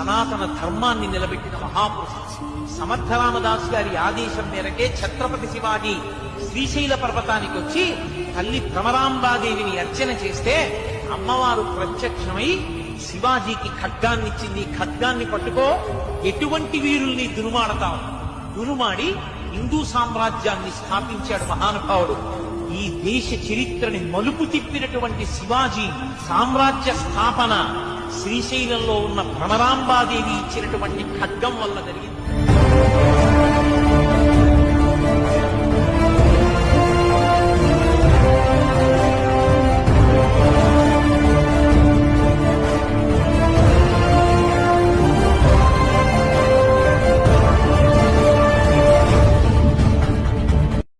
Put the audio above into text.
సనాతన ధర్మాన్ని నిలబెట్టిన మహాపురుషుడు. సమర్థరామదాసు గారి ఆదేశం మేరకే ఛత్రపతి శివాజీ శ్రీశైల పర్వతానికి వచ్చి తల్లి భ్రమరాంబాదేవిని అర్చన చేస్తే అమ్మవారు ప్రత్యక్షమై శివాజీకి ఖడ్గాన్నిచ్చింది. ఖడ్గాన్ని పట్టుకో, ఎటువంటి వీరుల్ని దునుమాడతావు. దునుమాడి హిందూ సామ్రాజ్యాన్ని స్థాపించాడు మహానుభావుడు. ఈ దేశ చరిత్రని మలుపు తిప్పినటువంటి శివాజీ సామ్రాజ్య స్థాపన శ్రీశైలంలో ఉన్న భ్రమరాంబాదేవి ఇచ్చినటువంటి ఖడ్గం వల్ల జరిగింది.